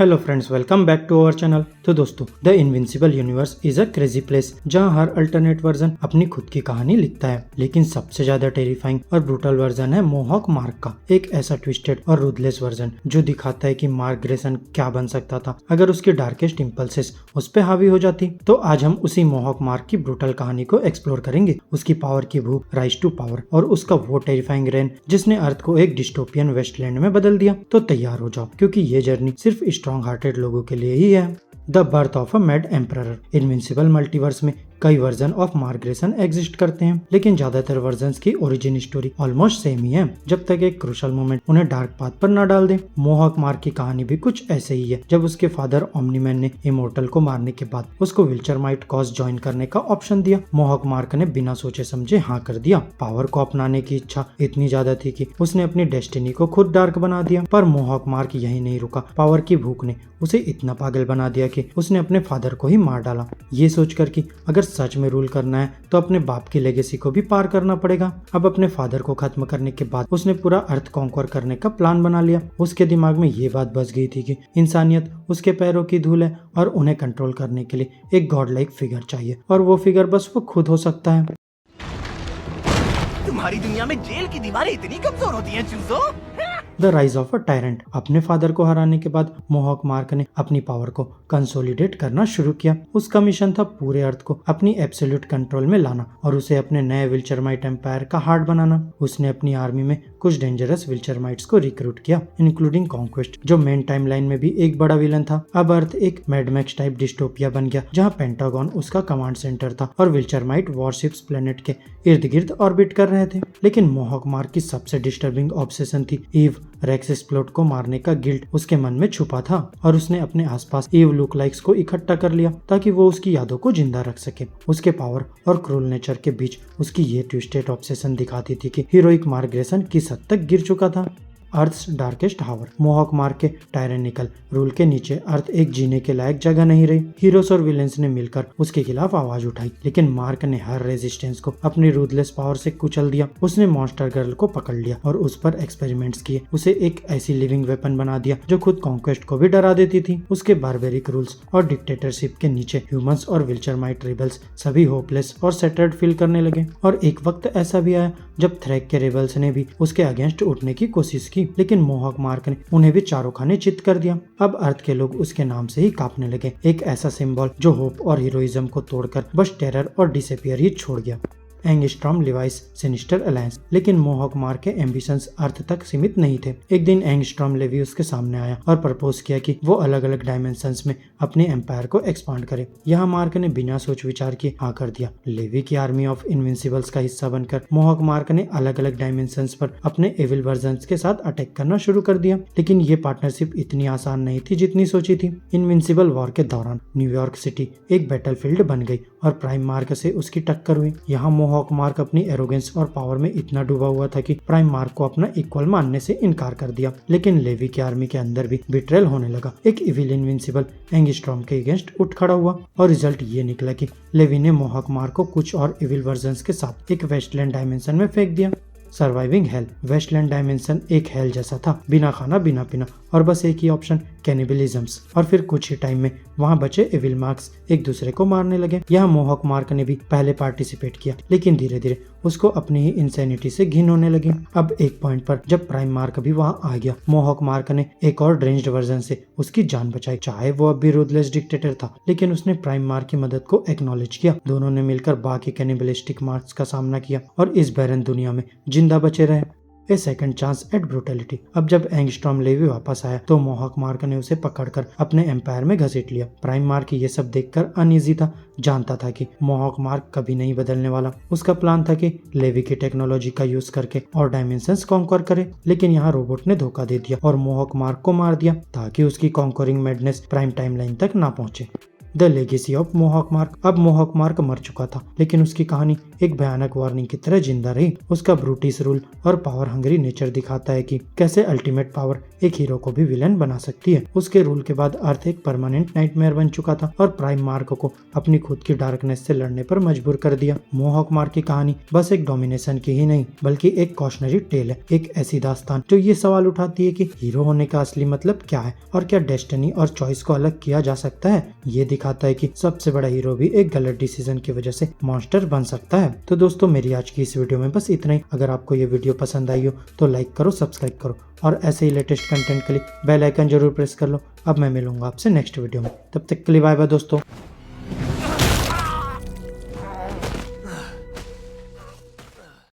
Hello friends, welcome back to our channel. तो दोस्तों, the invincible universe is a crazy place जहां हर alternate version अपनी खुद की कहानी लिखता है, लेकिन सबसे ज्यादा टेरिफाइंग और ब्रूटल वर्जन है मोहॉक मार्क का। एक ऐसा ट्विस्टेड और रूथलेस वर्जन जो दिखाता है कि मार्क ग्रेसन क्या बन सकता था अगर उसकी डार्केस्ट इम्पल्सेस उस पर हावी हो जाती। तो आज हम उसी मोहॉक मार्क की ब्रूटल कहानी को एक्सप्लोर करेंगे, उसकी पावर की भूख, राइज टू पावर, और उसका वो टेरिफाइंग रेन जिसने अर्थ को एक डिस्टोपियन वेस्टलैंड में बदल दिया। तो तैयार हो जाओ, क्योंकि ये जर्नी सिर्फ स्ट्रॉन्ग हार्टेड लोगों के लिए ही है। The birth of a mad emperor. Invincible multiverse में कई version of mark Grayson exist करते हैं, लेकिन ज्यादातर वर्जन्स की ओरिजिन स्टोरी ऑलमोस्ट सेम ही है, जब तक एक क्रूशल मोमेंट उन्हें डार्क पाथ पर न डाल दे। मोहॉक मार्क की कहानी भी कुछ ऐसे ही है। जब उसके फादर ओमनीमैन ने इमोर्टल को मारने के बाद उसको विल्चरमाइट कॉज ज्वाइन करने का ऑप्शन दिया, मोहॉक मार्क ने बिना सोचे समझे हाँ कर दिया। पावर को अपनाने की इच्छा इतनी ज्यादा थी कि उसने अपनी डेस्टिनी को खुद डार्क बना दिया। पर मोहॉक मार्क यही नहीं रुका। पावर की भूख ने उसे इतना पागल बना दिया कि उसने अपने फादर को ही मार डाला, ये सोचकर कि अगर सच में रूल करना है तो अपने बाप की लेगेसी को भी पार करना पड़ेगा। अब अपने फादर को खत्म करने के बाद उसने पूरा अर्थ कॉन्कर करने का प्लान बना लिया। उसके दिमाग में ये बात बस गई थी कि इंसानियत उसके पैरों की धूल है और उन्हें कंट्रोल करने के लिए एक गॉड लाइक फिगर चाहिए, और वो फिगर बस वो खुद हो सकता है। तुम्हारी दुनिया में जेल की दीवारें इतनी कमजोर होती हैं चूजो। The rise of a tyrant. अपने फादर को हराने के बाद मोहॉक मार्क ने अपनी पावर को कंसोलिडेट करना शुरू किया। उसका मिशन था पूरे अर्थ को अपनी एब्सोल्यूट कंट्रोल में लाना और उसे अपने नए विल्चरमाइट एम्पायर का हार्ट बनाना। उसने अपनी आर्मी में कुछ डेंजरस विल्चरमाइट्स को रिक्रूट किया, इंक्लूडिंग कॉन्क्वेस्ट, जो मेन टाइमलाइन में भी एक बड़ा विलन था। अब अर्थ एक मैडमैक्स टाइप डिस्टोपिया बन गया, जहाँ पेंटागन उसका कमांड सेंटर था और विल्चरमाइट वॉरशिप्स प्लेनेट के इर्द गिर्द ऑर्बिट कर रहे थे। लेकिन मोहॉक मार्क की सबसे डिस्टर्बिंग ऑब्सेशन थी ईव रेक्सिस प्लॉट को मारने का गिल्ट उसके मन में छुपा था, और उसने अपने आसपास ईव लुक लाइक्स को इकट्ठा कर लिया ताकि वो उसकी यादों को जिंदा रख सके। उसके पावर और क्रूल नेचर के बीच उसकी ये ट्विस्टेड ऑब्सेशन दिखाती थी कि हीरोइक मार्क ग्रेसन किस हद तक गिर चुका था। अर्थ्स डार्केस्ट हावर। मोहॉक मार्क के टायरेनिकल रूल के नीचे अर्थ एक जीने के लायक जगह नहीं रही। हीरोज और विलेंस ने मिलकर उसके खिलाफ आवाज उठाई, लेकिन मार्क ने हर रेजिस्टेंस को अपनी रूथलेस पावर से कुचल दिया। उसने मॉन्स्टर गर्ल को पकड़ लिया और उस पर एक्सपेरिमेंट्स किए, उसे एक ऐसी लिविंग वेपन बना दिया जो खुद कॉन्क्वेस्ट को भी डरा देती थी। उसके बारबेरिक रूल्स और डिक्टेटरशिप के नीचे ह्यूमंस और विल्चरमाइट रेबल्स सभी होपलेस और सेटर्ड फील करने लगे। और एक वक्त ऐसा भी आया जब थ्रेक के रेबल्स ने भी उसके अगेंस्ट उठने की कोशिश की, लेकिन मोहॉक मार्क ने उन्हें भी चारों खाने चित कर दिया। अब अर्थ के लोग उसके नाम से ही कांपने लगे, एक ऐसा सिंबल जो होप और हीरोइज्म को तोड़कर बस टेरर और डिसअपियर ही छोड़ गया। Angstrom Levi's sinister alliance. लेकिन मोहॉक मार्क के एम्बिशंस अर्थ तक सीमित नहीं थे। एक दिन एंगस्ट्रॉम लेवी उसके सामने आया और प्रपोज किया कि वो अलग अलग डायमेंशंस में अपने एम्पायर को एक्सपांड करे। यहाँ मार्क ने बिना सोच विचार किए हाँ कर दिया। लेवी की आर्मी ऑफ इनविंसिबल्स का हिस्सा बनकर मोहॉक मार्क ने अलग अलग डायमेंशंस पर अपने एविल वर्जन्स के साथ अटैक करना शुरू कर दिया। लेकिन ये पार्टनरशिप इतनी आसान नहीं थी जितनी सोची थी। इनविंसिबल वॉर के दौरान न्यूयॉर्क सिटी एक बैटलफील्ड बन गई और प्राइम मार्क से उसकी टक्कर हुई। यहाँ मोहॉक मार्क अपनी एरोगेंस और पावर में इतना डूबा हुआ था कि प्राइम मार्क को अपना इक्वल मानने से इनकार कर दिया। लेकिन लेवी की आर्मी के अंदर भी बिट्रेल होने लगा। एक इविल इनविंसिबल एंगस्ट्रॉम के अगेंस्ट उठ खड़ा हुआ और रिजल्ट ये निकला कि लेवी ने मोहॉक मार्क को कुछ और इविल वर्जन्स के साथ एक वेस्टलैंड डायमेंशन में फेंक दिया। Surviving hello. वेस्टलैंड डायमेंशन एक हेल जैसा था, बिना खाना बिना पीना और बस एक ही ऑप्शन, कैनिबलिज्म्स। और फिर कुछ ही टाइम में वहाँ बचे एविल मार्क्स एक दूसरे को मारने लगे। यहाँ मोहॉक मार्क ने भी पहले पार्टिसिपेट किया, लेकिन धीरे धीरे उसको अपनी ही इंसैनिटी से घिन होने लगी। अब एक पॉइंट पर जब प्राइम मार्क भी वहाँ आ गया, मोहॉक मार्क ने एक और ड्रेंज्ड वर्जन से उसकी जान बचाई। चाहे वो अब भी रूथलेस डिक्टेटर था, लेकिन उसने प्राइम मार्क की मदद को एक्नॉलेज किया। दोनों ने मिलकर बाकी कैनिबलिस्टिक मार्क्स का सामना किया और इस बैरन दुनिया में जिंदा बचे रहे। ए सेकंड चांस एट ब्रूटलिटी। अब जब एंगस्ट्रॉम लेवी वापस आया तो मोहॉक मार्क ने उसे पकड़कर अपने एम्पायर में घसीट लिया। प्राइम मार्क ये सब देखकर अनईजी था, जानता था कि मोहॉक मार्क कभी नहीं बदलने वाला। उसका प्लान था कि लेवी की टेक्नोलॉजी का यूज करके और डायमेंशंस कॉन्कर करे, लेकिन यहाँ रोबोट ने धोखा दे दिया और मोहॉक मार्क को मार दिया ताकि उसकी कॉन्करिंग मैडनेस प्राइम टाइमलाइन तक ना पहुंचे। The legacy of mohawk mark. अब मोहॉक मार्क मर चुका था, लेकिन उसकी कहानी एक भयानक वार्निंग की तरह जिंदा रही। उसका ब्रूटिस रूल और पावर हंग्री नेचर दिखाता है कि कैसे अल्टीमेट पावर एक हीरो को भी विलेन बना सकती है। उसके रूल के बाद अर्थ एक परमानेंट नाइटमेयर बन चुका था और प्राइम मार्क को अपनी खुद की डार्कनेस से लड़ने पर मजबूर कर दिया। मोहॉक मार्क की कहानी बस एक डोमिनेशन की ही नहीं बल्कि एक कॉशनरी टेल है, एक ऐसी दास्तान जो ये सवाल उठाती है कि हीरो होने का असली मतलब क्या है और क्या डेस्टिनी और चॉइस को अलग किया जा सकता है। ये दिखाता है कि सबसे बड़ा हीरो भी एक गलत डिसीजन की वजह से मॉन्स्टर बन सकता है। तो दोस्तों मेरी आज की इस वीडियो में बस इतना ही। अगर आपको ये वीडियो पसंद आई हो तो लाइक करो, सब्सक्राइब करो और ऐसे ही लेटेस्ट कंटेंट के लिए बेल आइकन जरूर प्रेस कर लो। अब मैं मिलूंगा आपसे नेक्स्ट वीडियो में, तब तक के लिए बाय बाय दोस्तों।